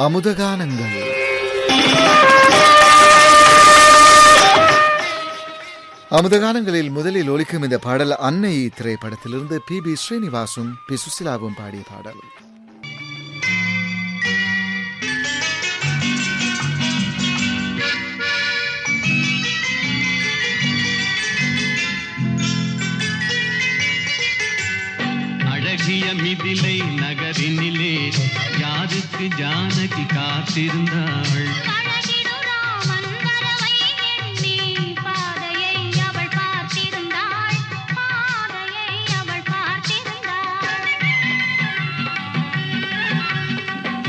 அமுதகானங்கள். அமுதகானங்களில் முதலில் ஒலிக்கும் இந்த பாடல் அன்னை திரைப்படத்திலிருந்து பி ஸ்ரீனிவாசும் பி சுசிலாவும் பாடிய பாடல். அழகிய மிதிலை நகரினிலே யாருக்கு ஜானகி காத்திருந்தாள்.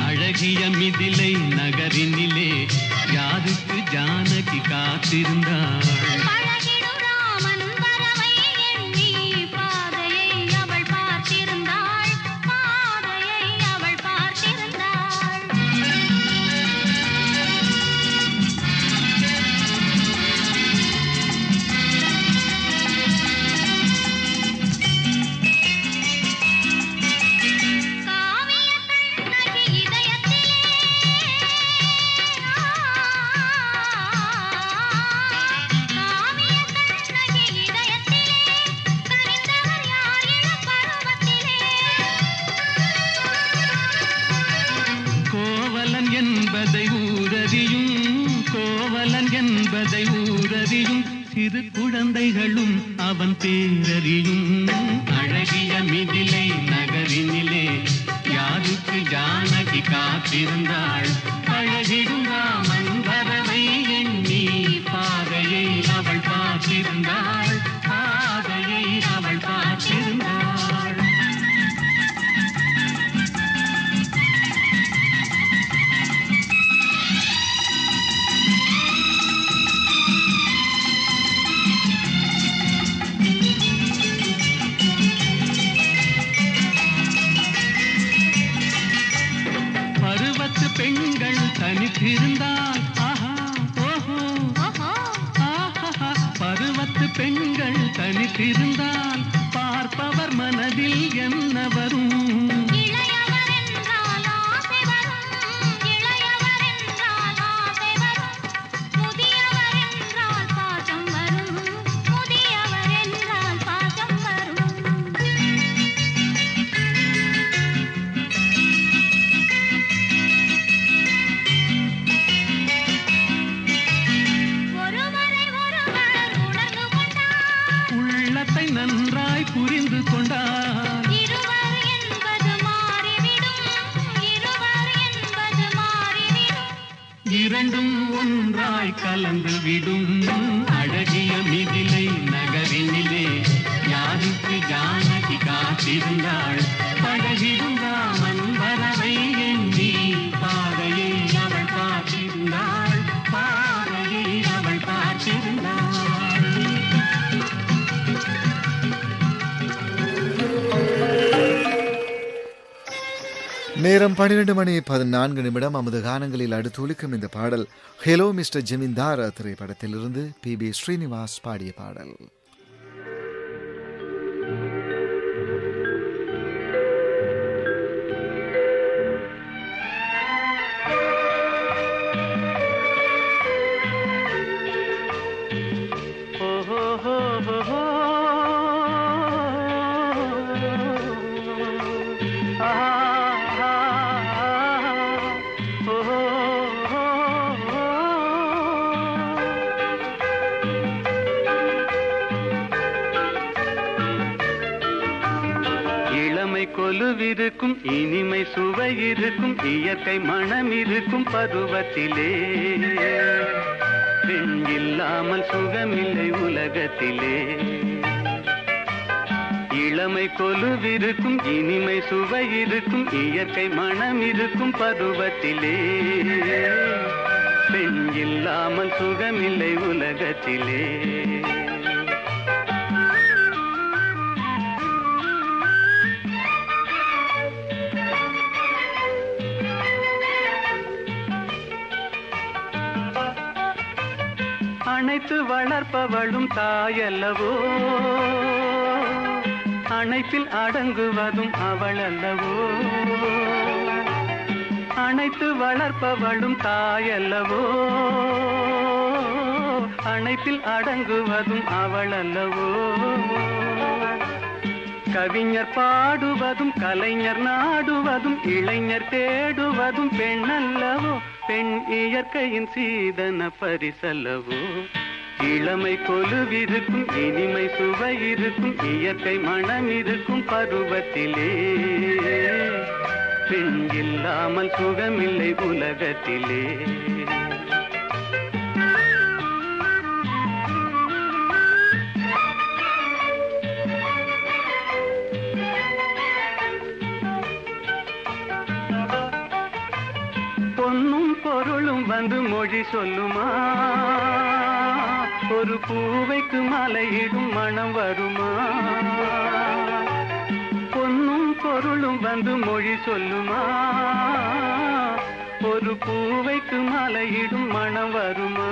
அழகிய மிதிலை நகரினிலே யாருக்கு ஜானகி காத்திருந்தாள். என்பதை ஊரறியும் சிறு குழந்தைகளும் அவன் பேரறியும். அழகிய மிதிலை நகரினிலே யாருக்கு ஜானகி காத்திருந்தாள். பழகிடும் ராமன் வரவை எண்ணி பாதையை அவள் பார்த்திருந்தாள். பாதையை அவள் பார்த்திருந்தாள். பெண்கள் தனித்திருந்தால் பருவத்து பெண்கள் தனித்திருந்தால் பார்ப்பவர் மனதில் என்ன வரும்? நன்றாய் புரிந்து கொண்டார். இரண்டும் ஒன்றாய் கலந்து விடும். அழகிய மிதிலை நகரினிலே யாருக்கு ஜானகி காத்திருந்தாள். பழகிடும் ராமன் வரவை எண்ணி பாதையை அவள் பார்த்திருந்தாள். பாதையை அவள் பார்த்திருந்தாள். நேரம் 12:14 அமுத கானங்களில் அடுத்து ஒலிக்கும் இந்த பாடல் ஹெலோ மிஸ்டர் ஜமீன்தார் திரைப்படத்திலிருந்து பி ஸ்ரீனிவாஸ் பாடிய பாடல். கொலுவிருக்கும் இனிமை சுவை இருக்கும் இயற்கை மனம் இருக்கும் பருவத்திலே பெண் இல்லாமல் சுகமில்லை உலகத்திலே. இளமை கொலுவிருக்கும் இனிமை சுவை இருக்கும் இயற்கை மனம் இருக்கும் பருவத்திலே பெண் இல்லாமல் சுகமில்லை உலகத்திலே. அணைத்து வளர்ப்பவளும் தாயல்லவோ, அணைப்பில் அடங்குவதும் அவள் அல்லவோ. அணைத்து வளர்ப்பவளும் தாயல்லவோ, அணைப்பில் அடங்குவதும் அவள் அல்லவோ. கவிஞர் பாடுவதும் கலைஞர் நாடுவதும் இளைஞர் தேடுவதும் பெண் அல்லவோ, பெண் இயற்கையின் சீதன பரிசல்லவோ. இளமை கொலுவிருக்கும் இனிமை சுவை இருக்கும் இயற்கை மனம் இருக்கும் பருவத்திலே, பெண் இல்லாமல் சுகமில்லை உலகத்திலே. பொன்னும் பொருளும் வந்து மொழி சொல்லுமா, ஒரு பூவைக்கு மலையிடும் மனம் வருமா. பொன்னும் பொருளும் வந்து மொழி சொல்லுமா, ஒரு பூவைக்கு மலையிடும் மனம் வருமா.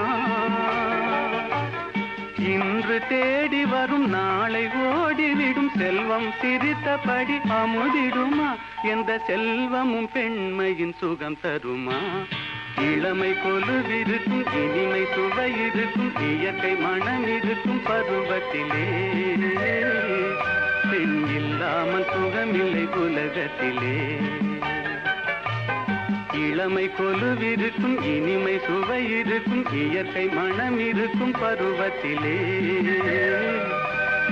இன்று தேடி வரும் நாளை ஓடிவிடும் செல்வம் சிரித்தபடி அமுதிடுமா, எந்த செல்வமும் பெண்மையின் சுகம் தருமா. இளமை கொலுவிருக்கும் இனிமை சுவை இருக்கும் இயற்கை மனம் இருக்கும் பருவத்திலே, பெண் இல்லாமல் சுகமில்லை உலகத்திலே. இளமை கொலுவிருக்கும் இனிமை சுவை இருக்கும் இயற்கை மனம் இருக்கும் பருவத்திலே,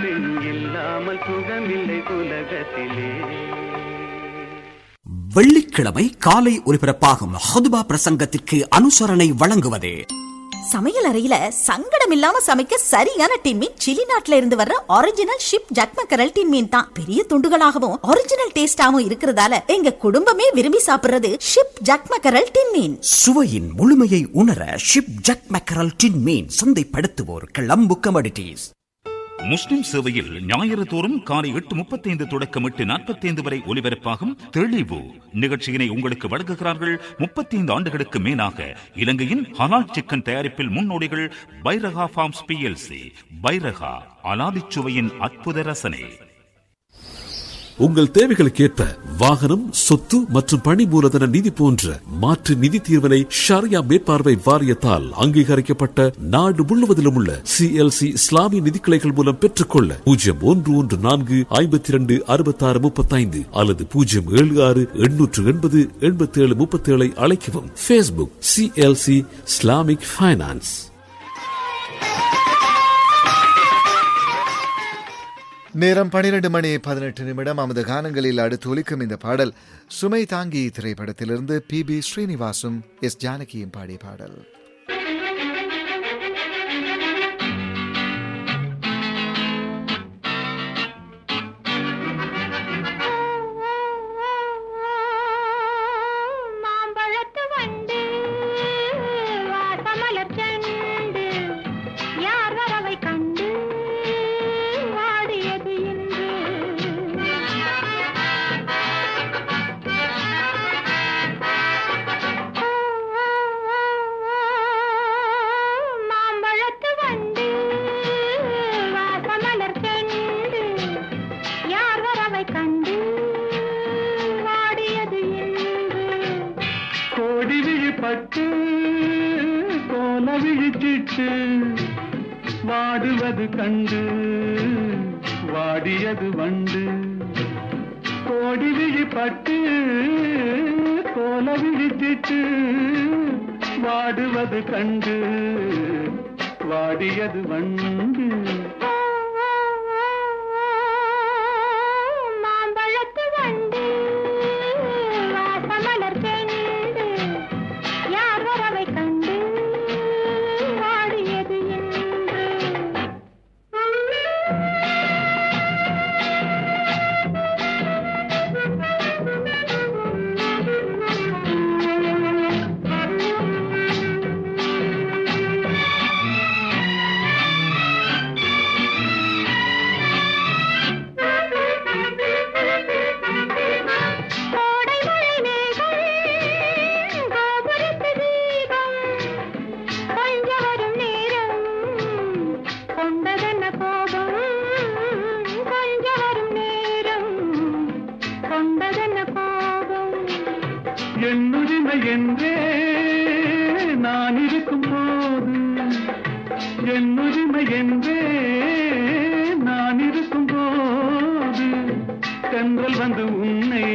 பெண் இல்லாமல் சுகமில்லை உலகத்திலே. வெள்ளிக்கிழமை காலை ஒலிபரப்பாகும் ஹுதுபா பிரசங்கத்திற்கு அனுசரணை வழங்குவது சமையல் அறையில சங்கடம் இல்லாம சமைக்க சரியான டின்மீன் சிலி நாட்டுல இருந்து வர்ற ஒரிஜினல் ஷிப் ஜக்மக்கரல் டின்மீன் தான். பெரிய துண்டுகளாகவும் ஒரிஜினல் டேஸ்டாவும் இருக்கிறதால எங்க குடும்பமே விரும்பி சாப்பிடுறது ஷிப் ஜக்மக்கரல் டின்மீன். சுவையின் முழுமையை உணர ஷிப் ஜக்மக்கரல் டின்மீன் சந்தைப்படுத்துவோர் கிளம்பு கமோடிட்டீஸ். முஸ்லிம் சேவையில் ஞாயிறு தோறும் காலை 8:35 தொடக்கம் 8:45 வரை ஒலிபரப்பாகும் தெளிவு நிகழ்ச்சியினை உங்களுக்கு வழங்குகிறார்கள். 35 ஆண்டுகளுக்கு மேலாக இலங்கையின் ஹலால் சிக்கன் தயாரிப்பில் முன்னோடிகள் பைரகா ஃபார்ம்ஸ் PLC. பைரகா அலாதிச்சுவையின் அற்புத ரசனை. உங்கள் தேவைகளுக்கேற்ப வாகனம், சொத்து மற்றும் பணி மூலதன நிதி போன்ற மாற்று நிதி தீர்வினை ஷரியா மேற்பார்வை வாரியத்தால் அங்கீகரிக்கப்பட்ட நாடு முழுவதிலும் உள்ள CLC இஸ்லாமிய நிதி கிளைகள் மூலம் பெற்றுக்கொள்ள 0114526635 அல்லது 076-880-8737 அழைக்கவும். Facebook CLC Islamic finance. நேரம் 12:18 நமது கானங்களில் அடுத்து ஒலிக்கும் இந்த பாடல் சுமை தாங்கி திரைப்படத்திலிருந்து PB ஸ்ரீனிவாசும் எஸ் ஜானகியும் பாடிய பாடல். பட்டு கோல விழிச்சிட்டு வாடுவது கண்டு வாடியது வண்டு. கோடி விழிப்பட்டு கோல விழிச்சிட்டு வாடுவது கண்டு வாடியது வண்டு. உரிமை என்றே நான் இருக்கும் போது, என் உரிமை என்றே நான் இருக்கும் போது, தென்றல் வந்து உன்னை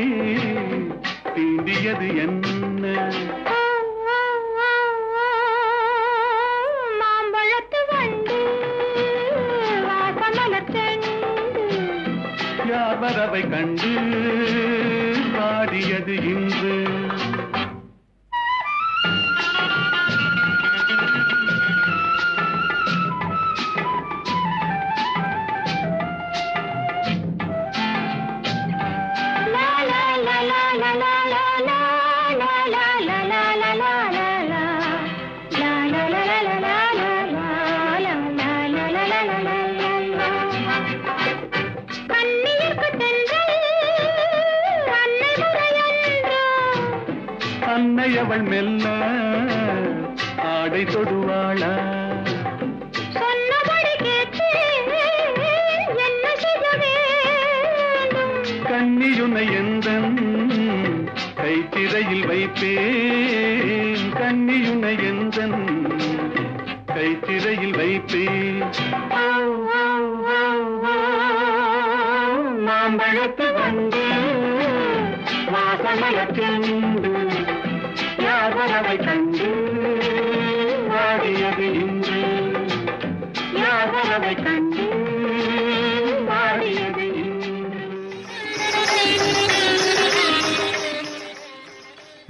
தீண்டியது என்ன? மாம்பழத்து வண்டு வாசமலர் செண்டு, யார் வரவை கண்டு பாடியது இன்று? அன்னை அவள் மெல்ல ஆடை தொடுவாளா? சொன்னபடி கேட்டு என்ன செய்ய வேண்டும்? கன்னியுனை எந்தன் கைத்திரையில் வைப்பேன், கன்னியுனை எந்தன் கைத்திரையில் வைப்பேன். மாம்பழத்து வந்து வாசமலர் செண்டு, யார் வரவை கண்டு வாடியது இன்று? யார் வரவை கண்டு வாடியது இன்று?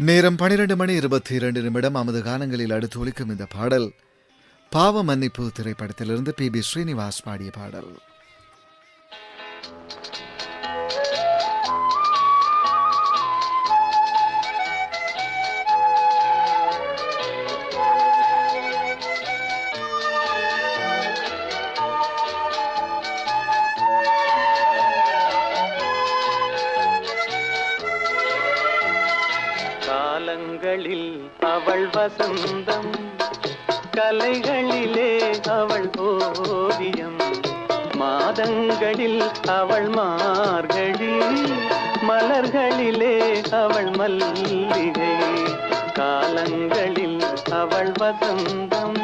நேரம் 12:22 நமது கானங்களில் அடுத்து ஒலிக்கும் இந்த பாடல் பாவ மன்னிப்பு திரைப்படத்திலிருந்து PB ஸ்ரீனிவாஸ் பாடிய பாடல். காலங்களில் அவள் வசந்தம், கலைகளிலே அவள் ஓவியம், மாதங்களில் அவள் மார்கழி, மலர்களிலே அவள் மல்லிகை. காலங்களில் அவள் வசந்தம்,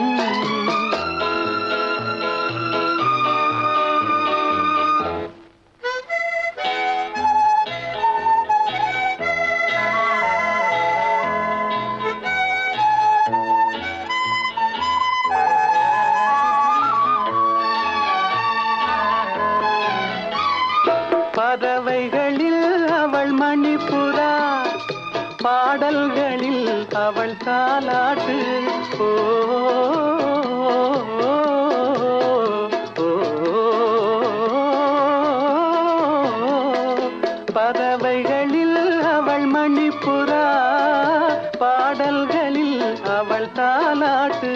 பறவைகளில் அவள் மணிப்புறா, பாடல்களில் அவள் தாலாட்டு. ஓ, பறவைகளில் அவள் மணிப்புறா, பாடல்களில் அவள் தாலாட்டு.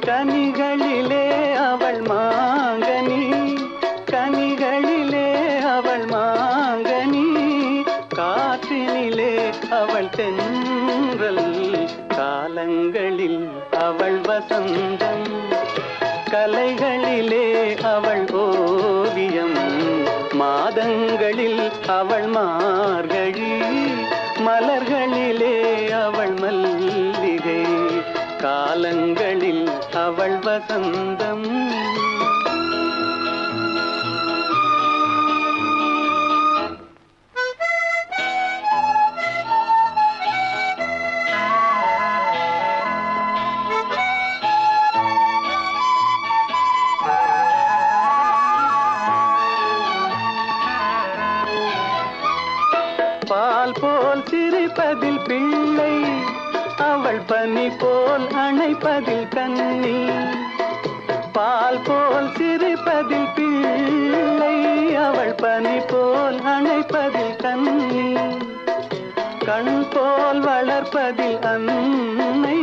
கனிகளிலே அவள் மாங்கனி, கனிகளிலே அவள் மாங்கனி, காற்றினிலே அவள் தென்றல். காலங்களில் அவள் வசந்தம், கலைகளிலே அவள் ஓவியம், மாதங்களில் அவள் மார்கழி, மலர்களிலே அவள் மல்லிகை. காலங்களில் அவள் வசந்தம். பால் போல் சிரிப்பதில் பிள்ளை, அவள் பனி போல் அணைப்பதில் கண்ணி. பால் போல் சிரிப்பதில் பிள்ளை, அவள் பனி போல் அணைப்பதில் கண்ணி. கண் போல் வளர்ப்பதில் அன்னை,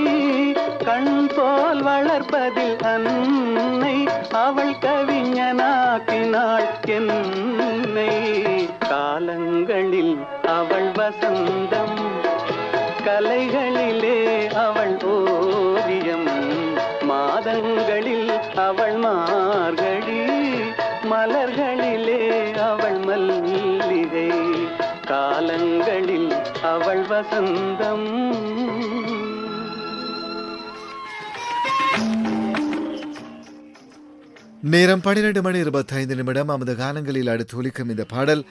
கண் போல் வளர்ப்பதில் அன்னை, அவள் கவிஞனாக்கினாள் என்னை. காலங்களில் அவள் வசந்தம், கலைகளிலே அவள் ஓவியம், மாதங்களில் அவள் மார்கழி, மலர்களிலே அவள் மல்லிகை. காலங்களில் அவள் வசந்தம். நேரம் 12:25 நமது கானங்களில் அடுத்து ஒலிக்கும் இந்த பாடல்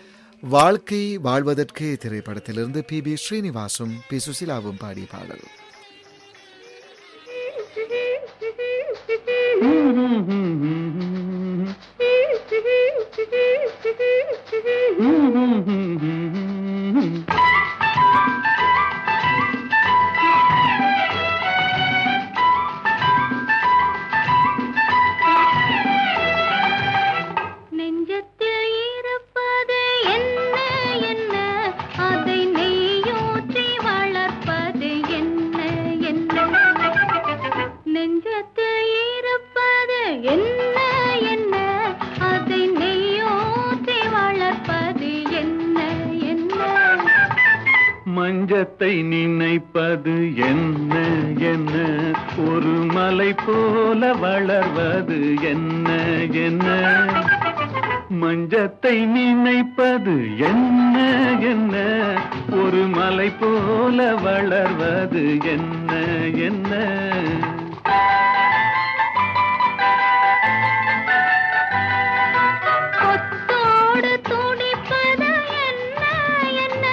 வாழ்க்கை வாழ்வதற்கே திரைப்படத்திலிருந்து பி ஸ்ரீனிவாசும் பி சுசிலாவும் பாடிய பாடல். நெஞ்சத்தில் இருப்பது என்ன என்ன, அதை நெய்யூற்றி வளர்ப்பது என்ன என்ன. நெஞ்சத்தில் இருப்பது என்ன என்ன, அதை நெய்யூற்றி வளர்ப்பது என்ன என்ன. மஞ்சத்தை நினைப்பது என்ன என்ன, ஒரு மலை போல வளர்வது என்ன என்ன. மஞ்சத்தை நினைப்பது என்ன என்ன, ஒரு மலை போல வளர்வது என்ன என்ன. கொத்தோடு துடிப்பது என்ன என்ன,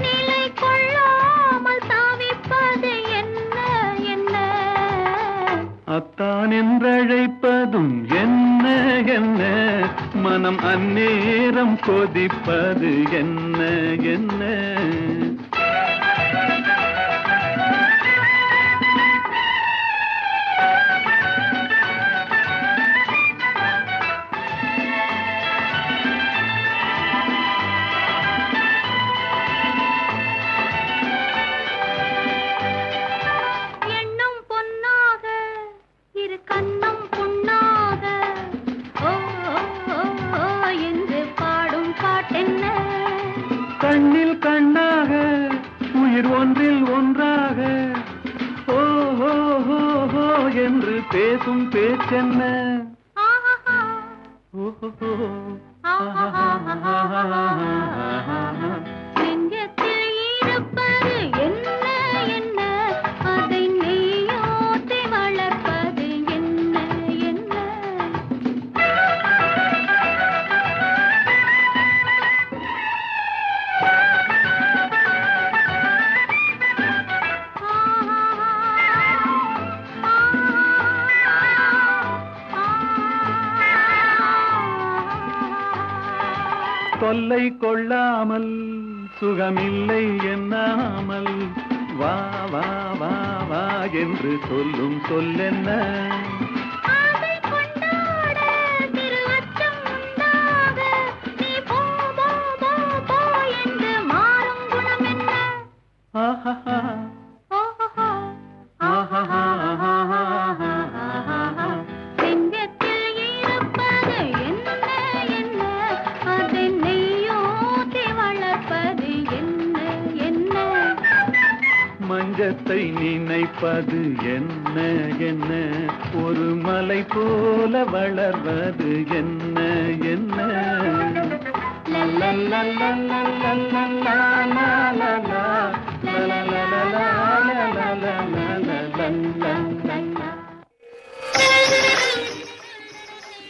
நிலை கொள்ளாமல் தாவிப்பது என்ன என்ன. அத்தான் என்றழைப்பதும் என்ன என்ன, மனம் அந்நேரம் கொதிப்பது என்ன என்ன. எண்ணம் பொன்னாக இரு கண்ணம் புண்ணாக, ஓ ஓ, ஓ என்று பாடும் பாட்டென்ன. கண்ணில் கண்ணாக உயிர் ஒன்றில் ஒன்றாக, ஓ ஹோ ஹோ ஹோ என்று பேசும் பேச்சென்ன. ஆஹா ஓ ஹோ ஹோ. நெஞ்சத்தில் இருப்பது என்ன என்ன, அதை நெய்யூற்றி வளர்ப்பது என்ன என்ன. தொல்லை கொள்ளாமல் சுகமில்லை என்னாமல், வா வா வா வா என்று சொல்லும் சொல்லென்ன. ஆசை கொண்டாட திருவச்சம் உண்டாக, நீ போ போ போ போ என்று மாறும் குணம் என்ன. ஆஹா ஓஹோ ஆஹா. நெஞ்சத்தில் இருப்பது என்ன என்ன, அதை நெய்யூற்றி வளர்ப்பது என்ன என்ன. மஞ்சத்தை நினைப்பது என்ன என்ன, ஒரு மலை போல வளர்வது என்ன என்ன.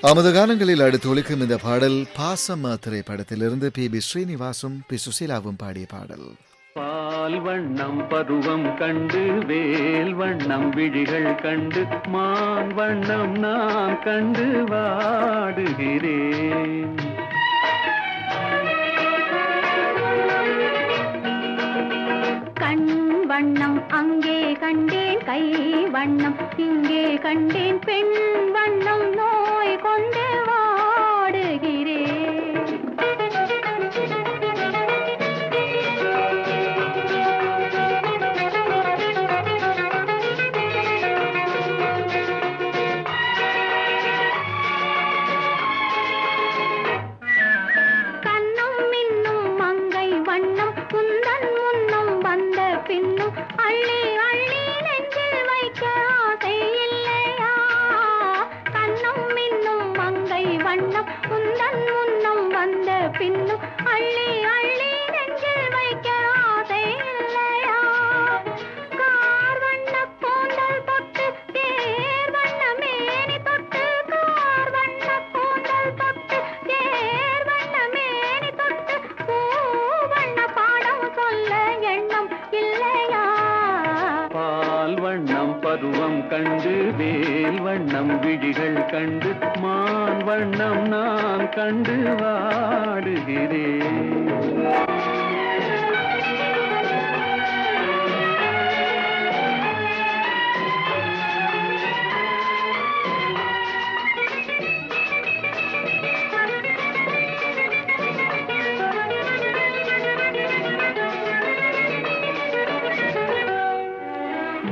அமுத கானங்களில் அடுத்து ஒலிக்கும் இந்த பாடல் பாசம் திரைப்படத்திலிருந்து பி ஸ்ரீனிவாசும் பி சுசிலாவும் பாடிய பாடல். பால் வண்ணம் பருவம் கண்டு வேல் வண்ணம் விழிகள் கண்டு மான் வண்ணம் நான் கண்டு வாடுகிறேன். கண் வண்ணம் அங்கே கண்டேன், கை வண்ணம் இங்கே கண்டேன், பெண் வண்ணம் நோய் கொண்டு வாடுகிறேன். கண்ணும் மின்னும் மங்கை வண்ணம் குந்தன் முன்னும் வந்த பின்னும் அள்ளி அள்ளி நெஞ்சில் வைக்க ஆசை இல்லையா. கண்ணும் மின்னும் மங்கை வண்ணம் குந்தன் முன்னும் வந்த பின்னும் அள்ளி அள்ளி நெஞ்சில் வைக்க ஆசை இல்லையா. பருவம் கண்டு வேல் வண்ணம் விழிகள் கண்டு மான் வண்ணம் நான் கண்டு வாடுகிறேன்.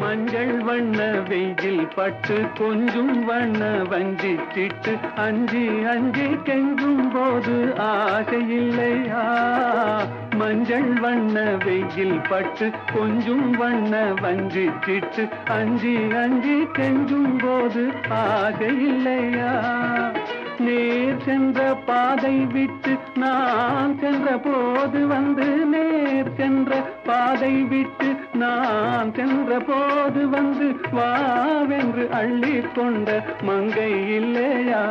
மஞ்சள் வண்ண வெயில் பட்டு கொஞ்சம் வண்ண வஞ்சி திட்டு அஞ்சி அஞ்சி கெஞ்சும் போது ஆசை இல்லையா? மஞ்சள் வண்ண வெயில் பட்டு கொஞ்சம் வண்ண வஞ்சி திட்டு அஞ்சி அஞ்சி கெஞ்சும் போது ஆசை இல்லையா? நேர் சென்ற பாதை விட்டு நான் சென்ற போது வந்து நேர் சென்ற பாதை விட்டு நான் சென்ற போது வந்து வாவென்று அள்ளி கொண்ட மங்கை இல்லையா?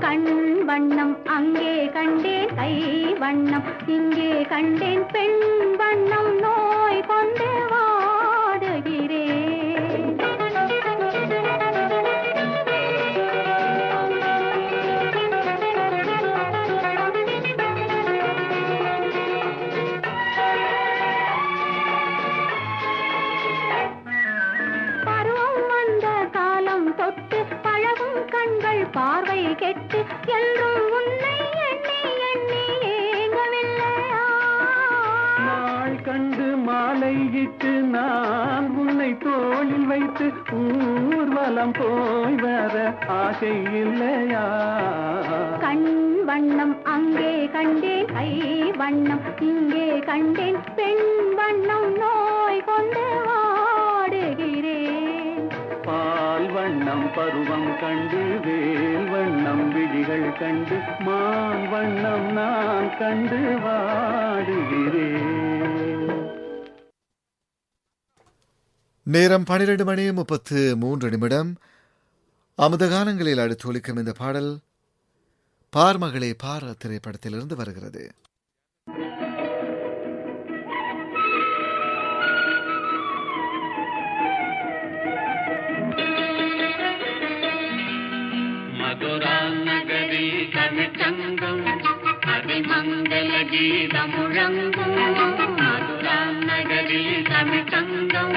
கண் வண்ணம் அங்கே கண்டேன், கை வண்ணம் இங்கே கண்டேன், பெண் வண்ணம் நோய் கொண்டு வாடுகிறேன். தொட்டு பழகும் கண்கள் பார்வை கெட்டு என்றும் உன்னை எண்ணி எண்ணி ஏங்கவில்லையா? நாள் கண்டு மாலையிட்டு நான் உன்னை தோளில் வைத்து ஊர்வலம் போய் வர ஆசை இல்லையா? கண் வண்ணம் அங்கே கண்டேன், கை வண்ணம் இங்கே கண்டேன், பெண் வண்ணம் நோய் கொண்டு வாடுகிறேன். பால் வண்ணம் பருவம் கண்டு வேல் வண்ணம் விழிகள் கண்டு மான் வண்ணம் நான் கண்டு வாடுகிறேன். நேரம் 12:33 அமுதகானங்களில் அடுத்து ஒலிக்கும் இந்த பாடல் பார்மகளே பார் திரைப்படத்திலிருந்து வருகிறது. மதுரா நகரி தமிழ்ச்சங்கம் அதில் மங்கள கீதம் முழங்கும். மதுரா நகரி தமிழ்ச்சங்கம்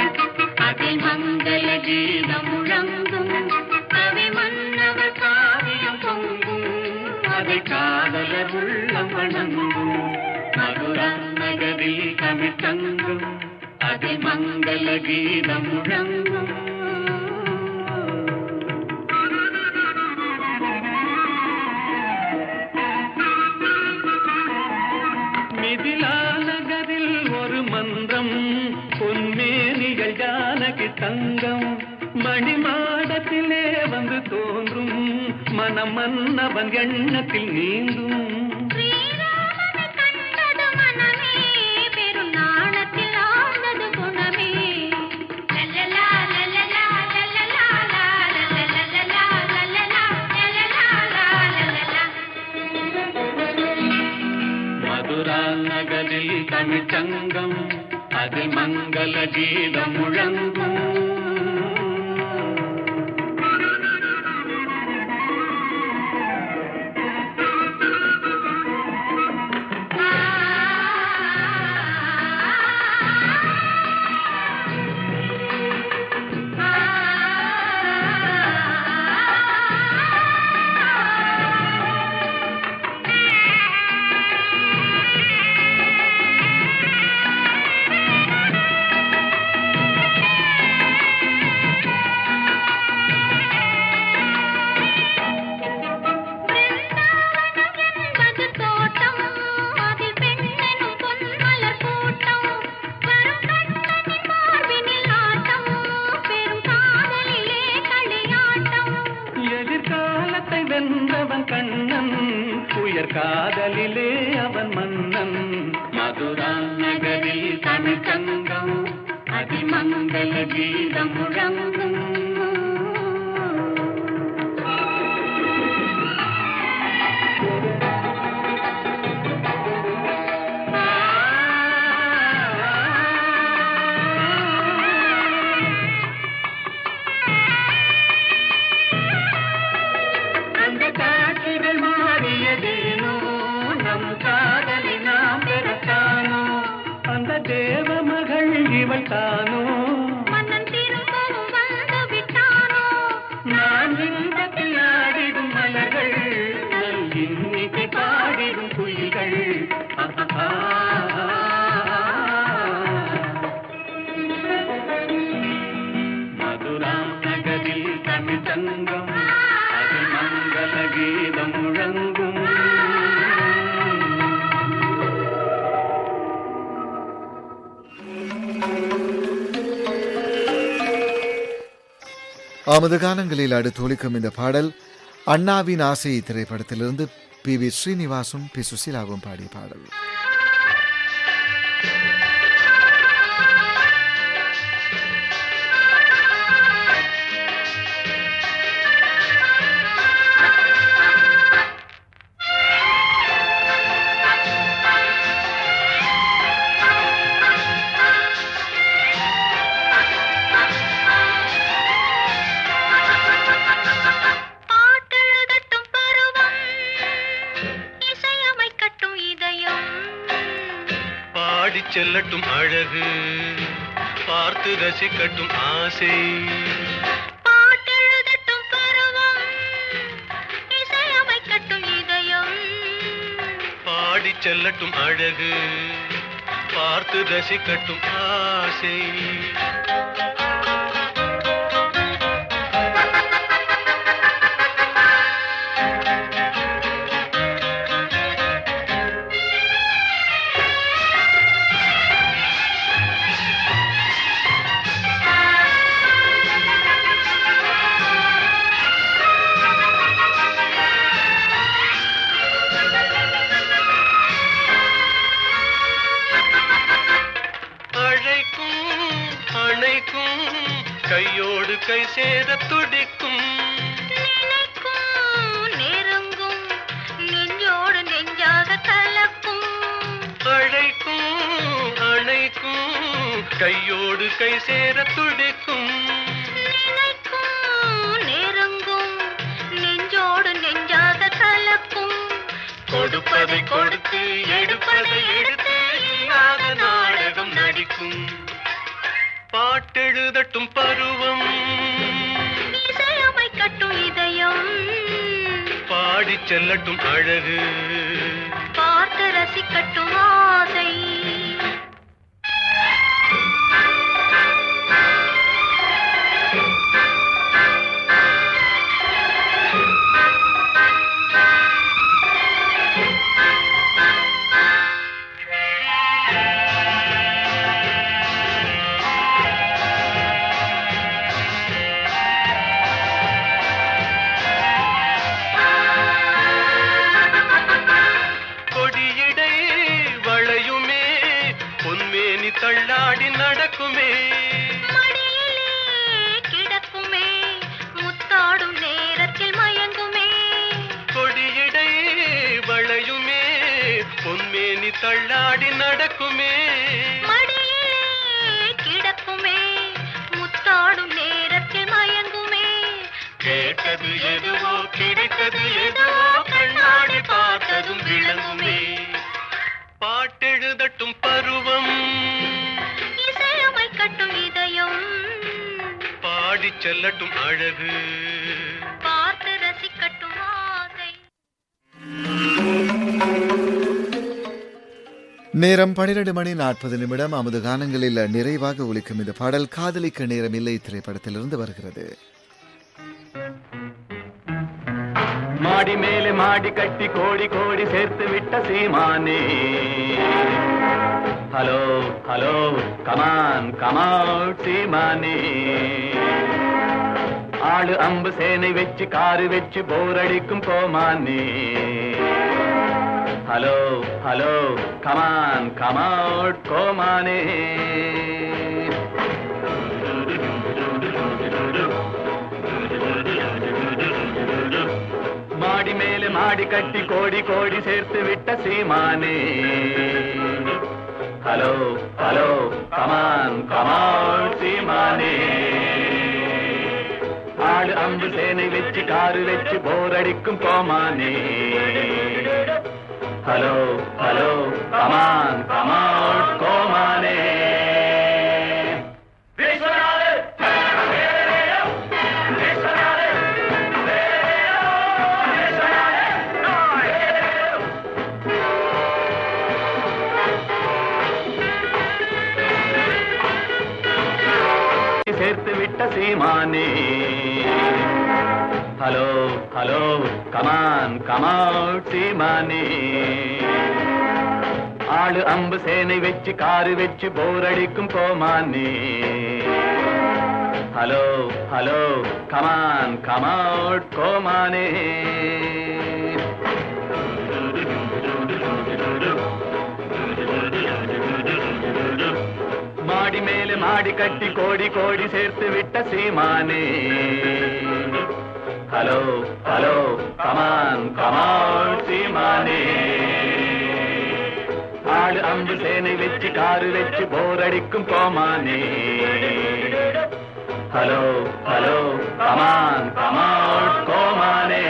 அதில் மங்கள கீதம் முழங்கும். கவி மன்னவர் காவியம் பொங்கும், அதை காதலர் உள்ளம் வணங்கும். மதுரா நகரி தமிழ்ச்சங்கம் அதில் மங்கள கீதம் முழங்கும். மிதிலா நகரில் ஒரு மன்றம், பொன்மேனிகள் ஜானகி தங்கம், மணிமாடத்திலே வந்து தோன்றும் மனம் மன்னவன் எண்ணத்தில் நீங்கும். நகரில் தமிழ்ச்சங்கம் அதில் மங்கள கீதம் முழங்கும். வென்றவன் கண்ணன், உயர் காதலிலே அவன் மன்னன். மதுரா நகரில் தமிழ்ச்சங்கம் அதிமங்கல கீதம் முழங்கும். தானோ மன்னன் திரும்பவும் வந்து விட்டானோ நான் இன்பத்தில் ஆடிடும் மலர்கள் நல் இன்னிசை பாடிடும் குயில்கள் மதுராம் நகரில் தமிழ் சங்கம் அதில் மங்கள கீதம் முழங்கும் ஆமது கானங்களில் அடுத்து ஒலிக்கும் இந்த பாடல் அண்ணாவின் ஆசை திரைப்படத்திலிருந்து PB ஸ்ரீனிவாசும் P சுசீலாவும் பாடிய பாடல். பாட்டெழுதட்டும் பருவம் இசையமைக்கட்டும் இதயம் பாடிச் செல்லட்டும் அழகு பார்த்து ரசிக்கட்டும் ஆசை பாட்டெழுதட்டும் பருவம் இசையமைக்கட்டும் இதயம் பாடிச் செல்லட்டும் அழகு பார்த்து ரசிக்கட்டும் ஆசை அணைக்கும் கையோடு கை சேர துடிக்கும் நினைக்கும் நெருங்கும் நெஞ்சோடு நெஞ்சாக கலக்கும் அணைக்கும் கையோடு கை சேர துடிக்கும் நினைக்கும் நெருங்கும் நெஞ்சோடு நெஞ்சாக கலக்கும் கொடுப்பதை கொடுத்து எடுப்பதை எடுத்து இல்லாத நாடகம் நடிக்கும் பாட்டெழுதட்டும் பருவம் இசையமைக்கட்டும் இதயம் பாடிச் செல்லட்டும் அழகு பார்த்து ரசிக்கட்டும் ஆசை கொடியடை வளையுமே பொன்மேனி தள்ளாடி நடக்குமே மடியிலே கிடக்குமே முத்தாடும் நேரத்தில் மயங்குமே கொடியடை வளையுமே பொன்மேனி தள்ளாடி நடக்குமே மடியிலே கிடக்குமே முத்தாடும் நேரத்தில் மயங்குமே கேட்டது எதுவோ கிடைத்தது எதுவோ கண்ணாடி பார்த்ததும் விளங்குமே பாட்டெழுதட்டும் பருவம் இசையமைக்கட்டும் இதயம் பாடிச் செல்லட்டும் அழகு பார்த்து ரசிக்கட்டும் ஆசை நேரம் 12:40 அமுது கானங்களில் நிறைவாக ஒலிக்கும் இந்த பாடல் காதலிக்க நேரமில்லை திரைப்படத்திலிருந்து வருகிறது. மாடி மேலே மாடி கட்டி கோடி கோடி சேர்த்து விட்ட சீமானே ஹலோ ஹலோ கமான் கமவுட் சீமானே ஆளு அம்பு சேனை வச்சு காரு வச்சு போர் அடிக்கும் கோமானே ஹலோ ஹலோ கமான் கமவுட் கோமானே மாடி மேலே மாடி கட்டி கோடி கோடி சேர்த்து விட்ட சீமானே ஹலோ ஹலோ கமான் கமவுட் சீமானே ஆடு அம்பு சேனை வச்சு காரு வச்சு போர் அடிக்கும் கோமானே ஹலோ ஹலோ கமான் கமவுட் கோமானே சீமானே. ஹலோ ஹலோ கமான் கமான் சீமானே. ஆளு அம்பு சேனை வச்சு காரு வச்சு போர் அடிக்கும் கோமானே. ஹலோ ஹலோ கமான் கமான் கோமானே. மாடி மேலே மாடி கட்டி கோடி கோடி சேர்த்து விட்ட சீமானே. ஹலோ ஹலோ கமான் கமான் சீமானே. ஆடு அம்பு சேனை வச்சு காரு வச்சு போர் அடிக்கும் கோமானே. ஹலோ ஹலோ கமான் கமான் கோமானே.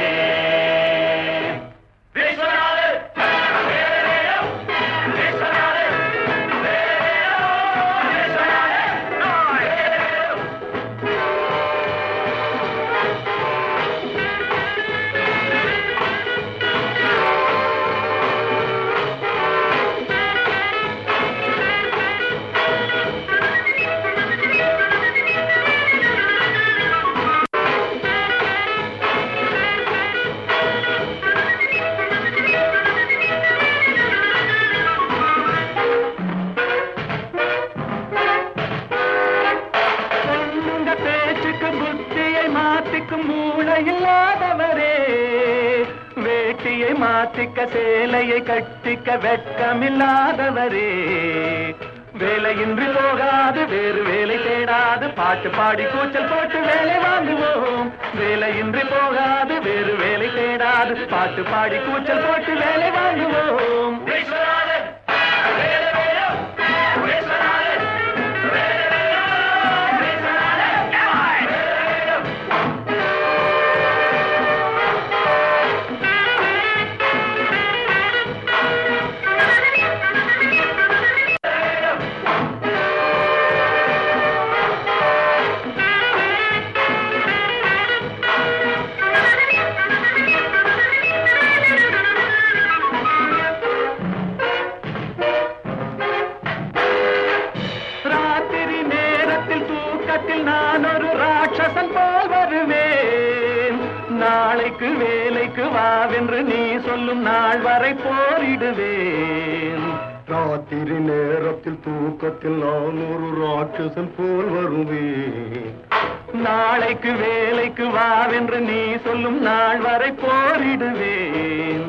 மூளையில்லாதவரே, வேட்டியை மாத்திக்க சேலையை கட்டிக்க வெட்கமில்லாதவரே, வேலையின்றி போகாது வேறு வேலை தேடாது பாட்டு பாடி கூச்சல் போட்டு வேலை வாங்குவோம். வேலையின்றி போகாது வேறு வேலை தேடாது பாட்டு பாடி கூச்சல் போட்டு வேலை வாங்குவோம். நான் ஒரு ராட்சசன் போல் வருவேன். நாளைக்கு வேலைக்கு வாவென்று நீ சொல்லும் நாள் வரை போரிடுவேன். ராத்திரி நேரத்தில் தூக்கத்தில் நான் ஒரு ராட்சசன் போல் வருவேன். நாளைக்கு வேலைக்கு வாவென்று நீ சொல்லும் நாள் வரை போரிடுவேன்.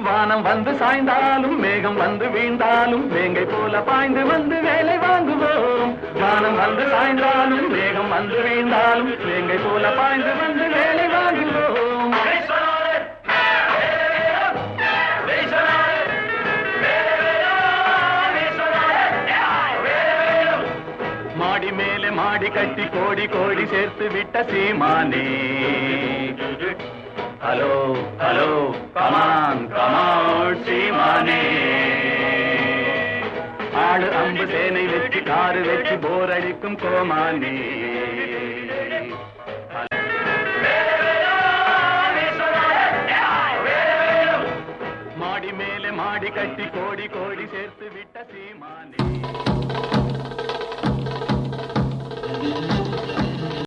வானம் வந்து சாய்ந்தாலும் மேகம் வந்து வீழ்ந்தாலும் வேங்கை போல பாய்ந்து வந்து வேலை வாங்குவோம். வானம் வந்து சாய்ந்தாலும் மேகம் வந்து வீழ்ந்தாலும் வேங்கை போல பாய்ந்து வந்து வேலை வாங்குவோம். மாடி மேலே மாடி கட்டி கோடி கோடி சேர்த்து விட்ட சீமானே. ஹலோ ஹலோ கமான் கமான் சீமானே. ஆடு அம்பு சேனை வச்சு காரு வச்சு போர் அடிக்கும் கோமானே. மாடி மேலே மாடி கட்டி கோடி கோடி சேர்த்து விட்ட சீமானே.